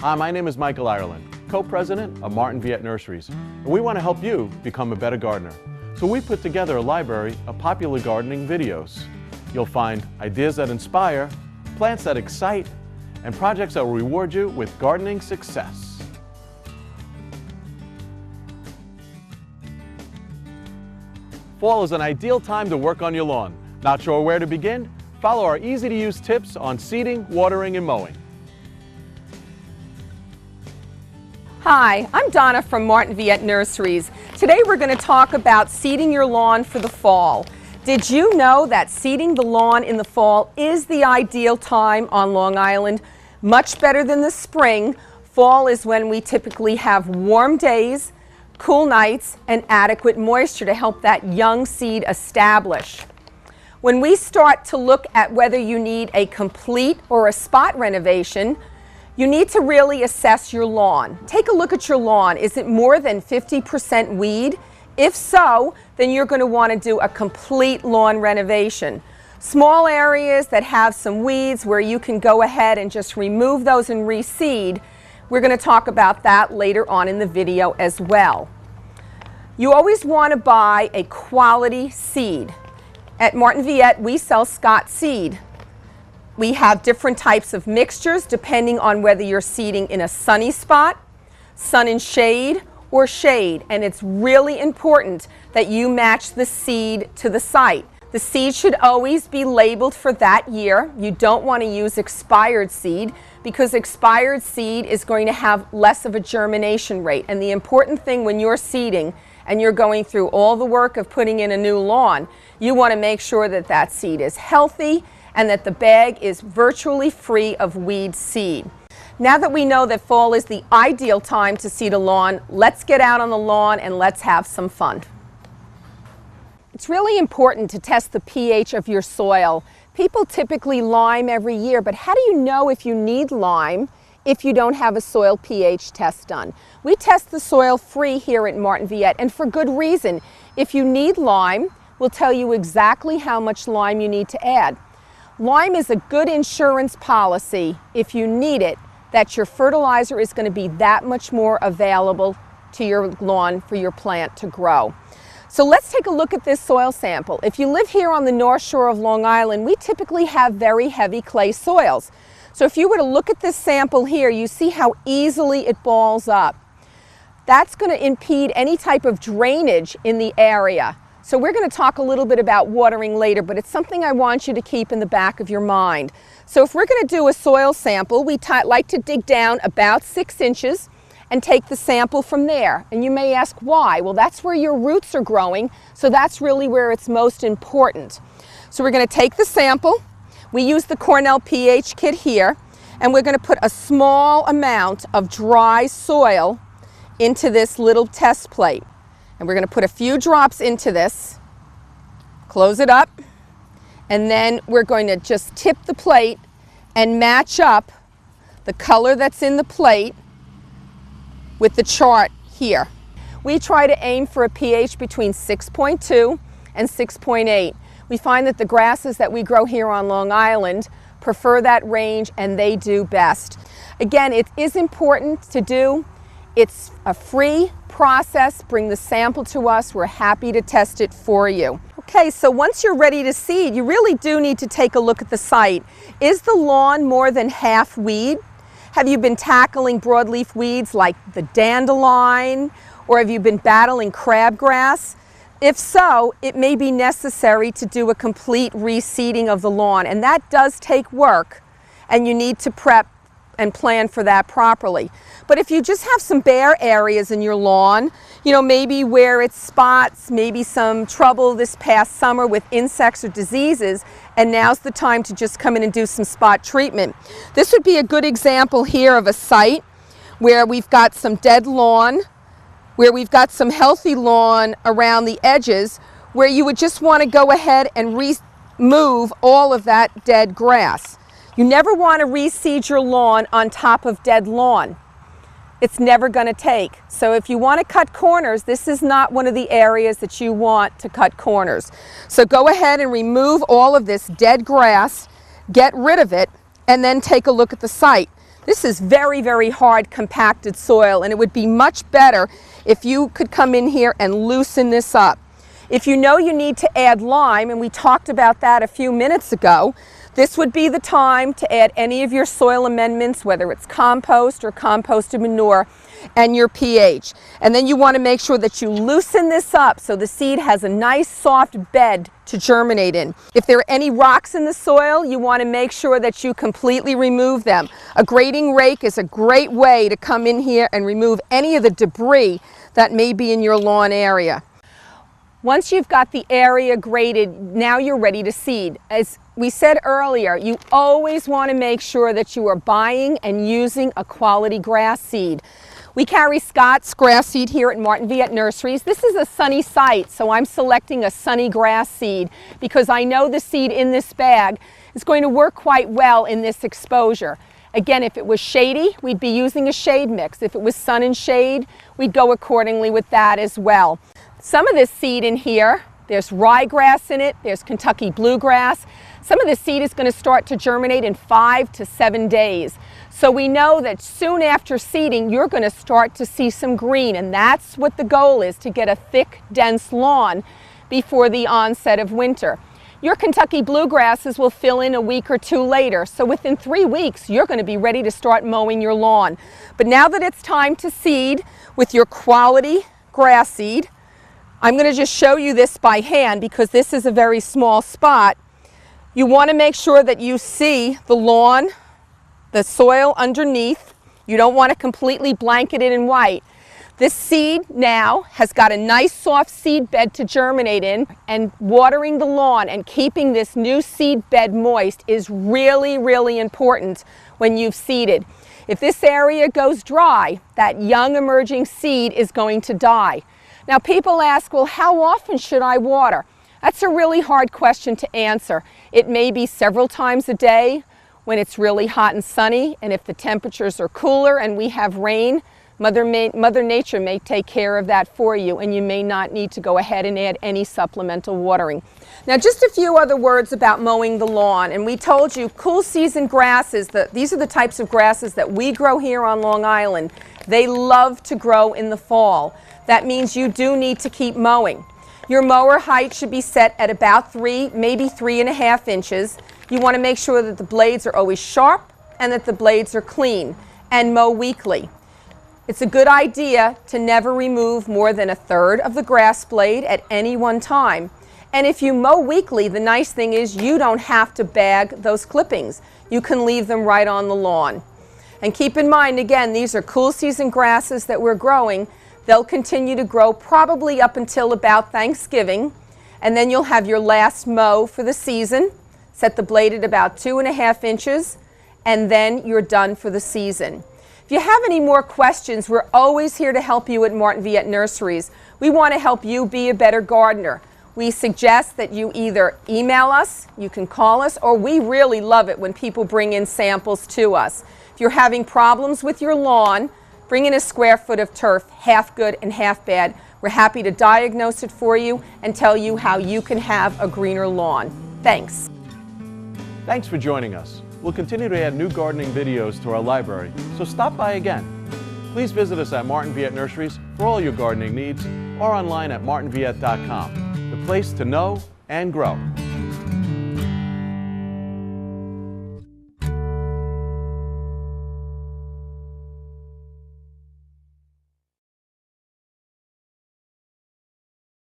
Hi, my name is Michael Ireland, co-president of Martin Viette Nurseries, and we want to help you become a better gardener. So we put together a library of popular gardening videos. You'll find ideas that inspire, plants that excite, and projects that will reward you with gardening success. Fall is an ideal time to work on your lawn. Not sure where to begin? Follow our easy-to-use tips on seeding, watering, and mowing. Hi, I'm Donna from Martin Viette Nurseries. Today we're going to talk about seeding your lawn for the fall. Did you know that seeding the lawn in the fall is the ideal time on Long Island? Much better than the spring. Fall is when we typically have warm days, cool nights, and adequate moisture to help that young seed establish. When we start to look at whether you need a complete or a spot renovation, you need to really assess your lawn. Take a look at your lawn. Is it more than 50% weed? If so, then you're going to want to do a complete lawn renovation. Small areas that have some weeds where you can go ahead and just remove those and reseed, we're going to talk about that later on in the video as well. You always want to buy a quality seed. At Martin Viette, we sell Scott seed. We have different types of mixtures depending on whether you're seeding in a sunny spot, sun and shade, or shade. And it's really important that you match the seed to the site. The seed should always be labeled for that year. You don't want to use expired seed because expired seed is going to have less of a germination rate. And the important thing when you're seeding and you're going through all the work of putting in a new lawn, you want to make sure that that seed is healthy and that the bag is virtually free of weed seed. Now that we know that fall is the ideal time to seed a lawn, let's get out on the lawn and let's have some fun. It's really important to test the pH of your soil. People typically lime every year, but how do you know if you need lime if you don't have a soil pH test done? We test the soil free here at Martin Viette, and for good reason. If you need lime, we'll tell you exactly how much lime you need to add. Lime is a good insurance policy if you need it, that your fertilizer is going to be that much more available to your lawn for your plant to grow. So let's take a look at this soil sample. If you live here on the North Shore of Long Island, we typically have very heavy clay soils. So if you were to look at this sample here, you see how easily it balls up. That's going to impede any type of drainage in the area. So we're going to talk a little bit about watering later, but it's something I want you to keep in the back of your mind. So if we're going to do a soil sample, we like to dig down about 6 inches and take the sample from there. And you may ask why? Well, that's where your roots are growing, so that's really where it's most important. So we're going to take the sample. We use the Cornell pH kit here, and we're going to put a small amount of dry soil into this little test plate. And we're going to put a few drops into this, close it up, and then we're going to just tip the plate and match up the color that's in the plate with the chart here. We try to aim for a pH between 6.2 and 6.8. We find that the grasses that we grow here on Long Island prefer that range, and they do best. Again, it is important to do. It's a free process. Bring the sample to us. We're happy to test it for you. Okay, so once you're ready to seed, you really do need to take a look at the site. Is the lawn more than half weed? Have you been tackling broadleaf weeds like the dandelion, or have you been battling crabgrass? If so, it may be necessary to do a complete reseeding of the lawn, and that does take work, and you need to prep and plan for that properly. But if you just have some bare areas in your lawn, you know, maybe where it's spots, maybe some trouble this past summer with insects or diseases, and now's the time to just come in and do some spot treatment. This would be a good example here of a site where we've got some dead lawn, where we've got some healthy lawn around the edges, where you would just want to go ahead and remove all of that dead grass. You never want to reseed your lawn on top of dead lawn. It's never going to take. So if you want to cut corners, this is not one of the areas that you want to cut corners. So go ahead and remove all of this dead grass, get rid of it, and then take a look at the site. This is very, very hard compacted soil, and it would be much better if you could come in here and loosen this up. If you know you need to add lime, and we talked about that a few minutes ago, this would be the time to add any of your soil amendments, whether it's compost or composted manure, and your pH. And then you want to make sure that you loosen this up so the seed has a nice soft bed to germinate in. If there are any rocks in the soil, you want to make sure that you completely remove them. A grading rake is a great way to come in here and remove any of the debris that may be in your lawn area. Once you've got the area graded, now you're ready to seed. As we said earlier, you always want to make sure that you are buying and using a quality grass seed. We carry Scott's grass seed here at Martin Viette Nurseries. This is a sunny site, so I'm selecting a sunny grass seed because I know the seed in this bag is going to work quite well in this exposure. Again, if it was shady, we'd be using a shade mix. If it was sun and shade, we'd go accordingly with that as well. Some of this seed in here, there's ryegrass in it, there's Kentucky bluegrass. Some of the seed is going to start to germinate in 5 to 7 days. So we know that soon after seeding, you're going to start to see some green, and that's what the goal is, to get a thick, dense lawn before the onset of winter. Your Kentucky bluegrasses will fill in a week or two later, so within 3 weeks, you're going to be ready to start mowing your lawn. But now that it's time to seed with your quality grass seed, I'm going to just show you this by hand because this is a very small spot. You want to make sure that you see the lawn, the soil underneath. You don't want to completely blanket it in white. This seed now has got a nice soft seed bed to germinate in, and watering the lawn and keeping this new seed bed moist is really, really important when you've seeded. If this area goes dry, that young emerging seed is going to die. Now people ask, well, how often should I water? That's a really hard question to answer. It may be several times a day when it's really hot and sunny, and if the temperatures are cooler and we have rain, Mother Nature may take care of that for you, and you may not need to go ahead and add any supplemental watering. Now just a few other words about mowing the lawn, and we told you cool season grasses, these are the types of grasses that we grow here on Long Island. They love to grow in the fall. That means you do need to keep mowing. Your mower height should be set at about 3, maybe 3.5 inches. You want to make sure that the blades are always sharp and that the blades are clean, and mow weekly. It's a good idea to never remove more than 1/3 of the grass blade at any one time. And if you mow weekly, the nice thing is you don't have to bag those clippings. You can leave them right on the lawn. And keep in mind, again, these are cool season grasses that we're growing. They'll continue to grow probably up until about Thanksgiving, and then you'll have your last mow for the season. Set the blade at about 2.5 inches, and then you're done for the season. If you have any more questions, we're always here to help you at Martin Viette Nurseries. We want to help you be a better gardener. We suggest that you either email us, you can call us, or we really love it when people bring in samples to us. If you're having problems with your lawn, bring in a square foot of turf, half good and half bad. We're happy to diagnose it for you and tell you how you can have a greener lawn. Thanks. Thanks for joining us. We'll continue to add new gardening videos to our library, so stop by again. Please visit us at Martin Viette Nurseries for all your gardening needs, or online at martinviette.com, the place to know and grow.